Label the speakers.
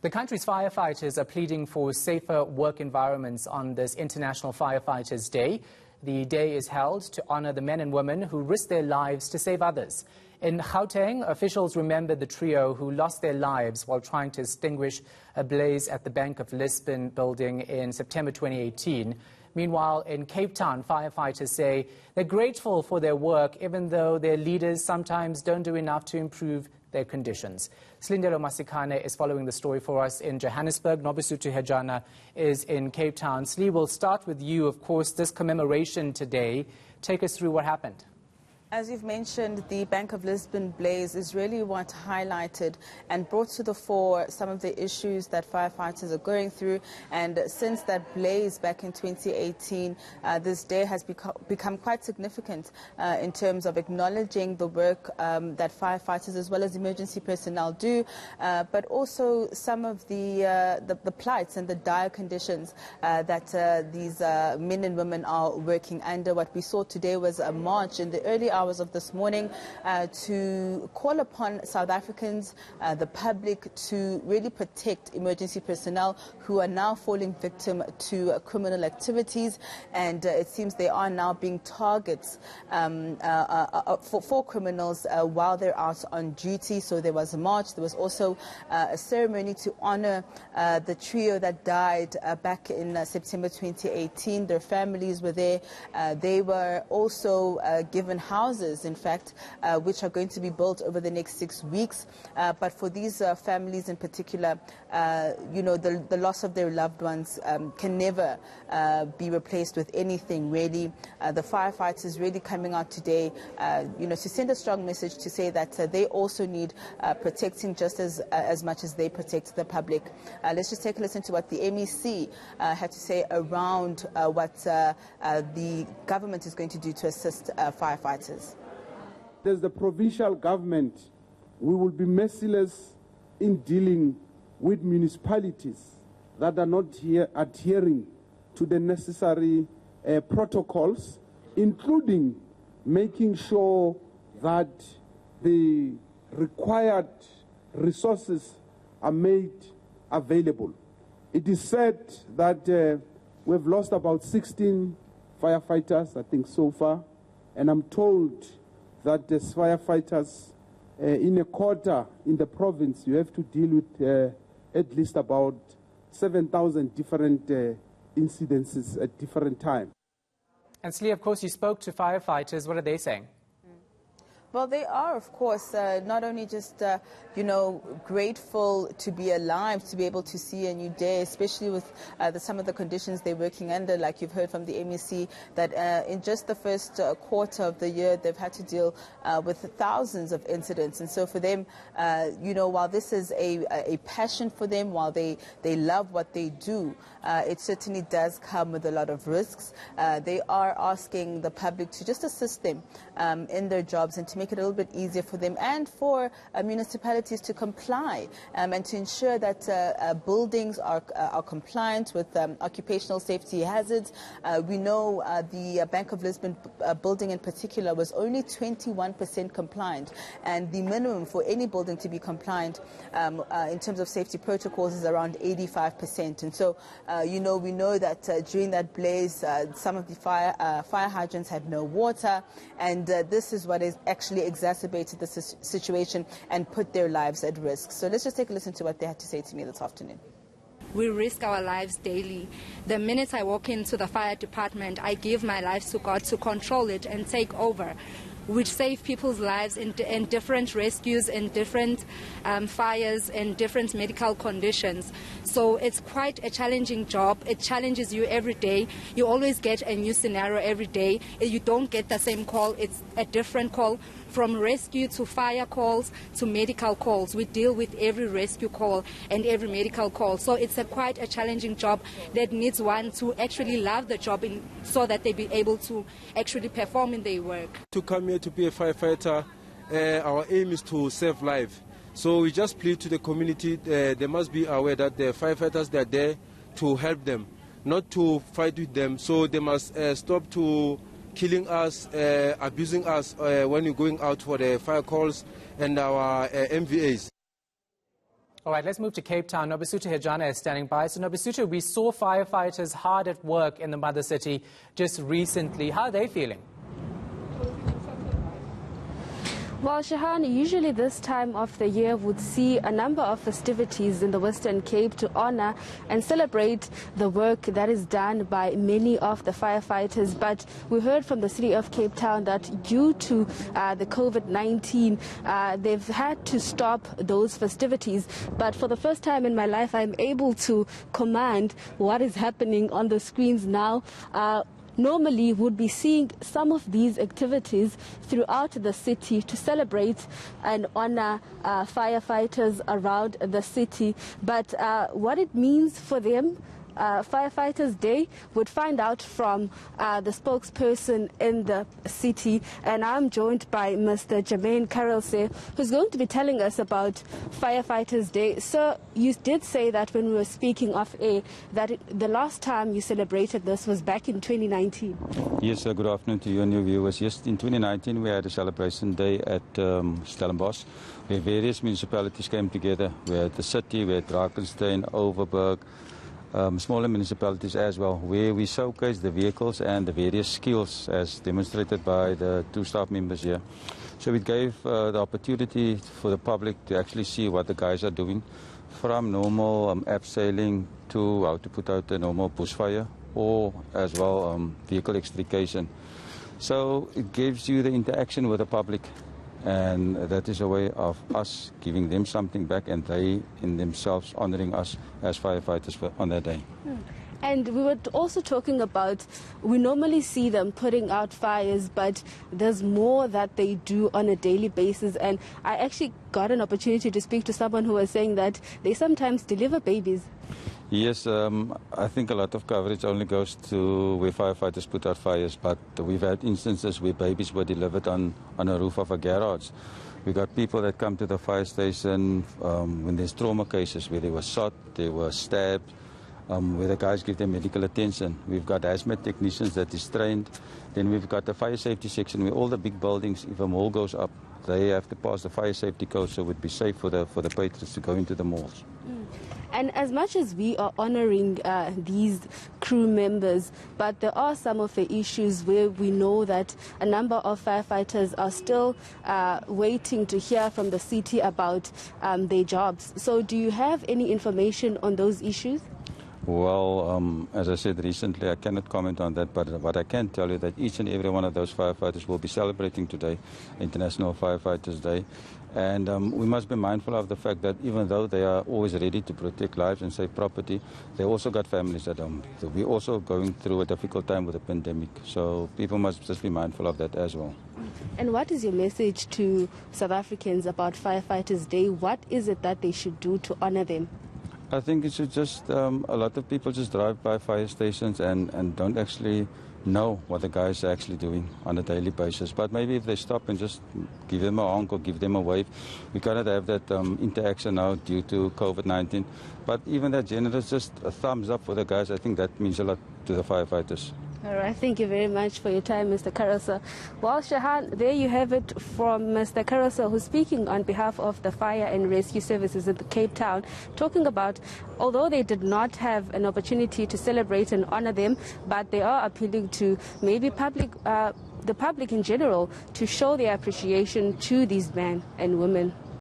Speaker 1: The country's firefighters are pleading for safer work environments on this International Firefighters Day. The day is held to honor the men and women who risk their lives to save others. In Gauteng, officials remember the trio who lost their lives while trying to extinguish a blaze at the Bank of Lisbon building in September 2018. Meanwhile, in Cape Town, firefighters say they're grateful for their work, even though their leaders sometimes don't do enough to improve their conditions. Silindelo Masikane is following the story for us in Johannesburg. Nobesuthu Hejana is in Cape Town. Slee, we'll start with you. Of course, this commemoration today. Take us through what happened.
Speaker 2: As you've mentioned, the Bank of Lisbon blaze is really what highlighted and brought to the fore some of the issues that firefighters are going through. And since that blaze back in 2018, this day has become quite significant in terms of acknowledging the work that firefighters as well as emergency personnel do, but also some of the plights and the dire conditions that these men and women are working under. What we saw today was a march in the early hours of this morning to call upon South Africans, the public, to really protect emergency personnel who are now falling victim to criminal activities, and it seems they are now being targets for criminals while they're out on duty. So there was a march, there was also a ceremony to honor the trio that died back in September 2018. Their families were there. They were also given houses, in fact, which are going to be built over the next 6 weeks. But for these families in particular, the loss of their loved ones can never be replaced with anything, really. The firefighters really coming out today, to send a strong message to say that they also need protecting just as much as they protect the public. Let's just take a listen to what the MEC had to say around what the government is going to do to assist firefighters.
Speaker 3: As the provincial government, we will be merciless in dealing with municipalities that are not adhering to the necessary protocols, including making sure that the required resources are made available. It is said that we've lost about 16 firefighters, I think, so far, and I'm told that as firefighters in a quarter in the province, you have to deal with at least about 7,000 different incidences at different times.
Speaker 1: And Slee, of course, you spoke to firefighters. What are they saying?
Speaker 2: Well, they are, of course, not only just, grateful to be alive, to be able to see a new day, especially with some of the conditions they're working under, like you've heard from the MEC, that in just the first quarter of the year, they've had to deal with thousands of incidents. And so for them, while this is a passion for them, while they love what they do, it certainly does come with a lot of risks. They are asking the public to just assist them in their jobs and to make it a little bit easier for them and for municipalities to comply and to ensure that buildings are compliant with occupational safety hazards. We know the Bank of Lisbon building in particular was only 21% compliant, and the minimum for any building to be compliant in terms of safety protocols is around 85%. And so, we know that during that blaze, some of the fire hydrants had no water, and this is what is actually exacerbated the situation and put their lives at risk. So let's just take a listen to what they had to say to me this afternoon.
Speaker 4: We risk our lives daily. The minute I walk into the fire department, I give my life to God to control it and take over, which save people's lives in different rescues, in different fires, in different medical conditions. So it's quite a challenging job. It challenges you every day. You always get a new scenario every day. You don't get the same call. It's a different call. From rescue to fire calls to medical calls, we deal with every rescue call and every medical call. So it's quite a challenging job that needs one to actually love the job so that they be able to actually perform in their work.
Speaker 5: To come here to be a firefighter, our aim is to save life. So we just plead to the community, they must be aware that the firefighters, they are there to help them, not to fight with them. So they must stop to killing us, abusing us when we're going out for the fire calls and our MVAs.
Speaker 1: All right, let's move to Cape Town. Nobesuthu Hejana is standing by. So, Nobesuthu, we saw firefighters hard at work in the mother city just recently. How are they feeling?
Speaker 6: Well, Shahan, usually this time of the year would see a number of festivities in the Western Cape to honor and celebrate the work that is done by many of the firefighters. But we heard from the city of Cape Town that due to the COVID-19, they've had to stop those festivities. But for the first time in my life, I'm able to command what is happening on the screens now. Normally would be seeing some of these activities throughout the city to celebrate and honor firefighters around the city. But what it means for them, Firefighters Day, would find out from the spokesperson in the city. And I'm joined by Mr. Jermaine Carrelse, who's going to be telling us about Firefighters Day. So you did say that when we were speaking off air that the last time you celebrated this was back in 2019.
Speaker 7: Yes, good afternoon to you and your viewers. Yes, in 2019 we had a celebration day at Stellenbosch, where various municipalities came together. We had the city, we had Drakensberg, Overberg, smaller municipalities as well, where we showcase the vehicles and the various skills as demonstrated by the two staff members here. So it gave the opportunity for the public to actually see what the guys are doing, from normal abseiling to how to put out a normal bushfire, or as well vehicle extrication. So it gives you the interaction with the public, and that is a way of us giving them something back, and they in themselves honoring us as firefighters on that day.
Speaker 6: And we were also talking about, we normally see them putting out fires, but there's more that they do on a daily basis. And I actually got an opportunity to speak to someone who was saying that they sometimes deliver babies.
Speaker 7: Yes, I think a lot of coverage only goes to where firefighters put out fires, but we've had instances where babies were delivered on a roof of a garage. We got people that come to the fire station when there's trauma cases, where they were shot, they were stabbed, where the guys give them medical attention. We've got hazmat technicians that is trained. Then we've got the fire safety section where all the big buildings, if a mall goes up, they have to pass the fire safety code, so it would be safe for the patrons to go into the malls.
Speaker 6: And as much as we are honoring these crew members, but there are some of the issues where we know that a number of firefighters are still waiting to hear from the city about their jobs. So do you have any information on those issues?
Speaker 7: Well, as I said recently, I cannot comment on that, but what I can tell you that each and every one of those firefighters will be celebrating today, International Firefighters Day. And we must be mindful of the fact that even though they are always ready to protect lives and save property, they also got families at home. So we're also going through a difficult time with the pandemic. So people must just be mindful of that as well.
Speaker 6: And what is your message to South Africans about Firefighters Day? What is it that they should do to honor them?
Speaker 7: I think it should just, a lot of people just drive by fire stations and don't actually know what the guys are actually doing on a daily basis. But maybe if they stop and just give them a honk or give them a wave. We cannot have that interaction now due to COVID-19. But even that generous, just a thumbs up for the guys, I think that means a lot to the firefighters.
Speaker 6: All right, thank you very much for your time, Mr. Carrelse. Well, Shahan, there you have it from Mr. Carrelse, who's speaking on behalf of the Fire and Rescue Services in Cape Town, talking about, although they did not have an opportunity to celebrate and honor them, but they are appealing to maybe the public in general to show their appreciation to these men and women.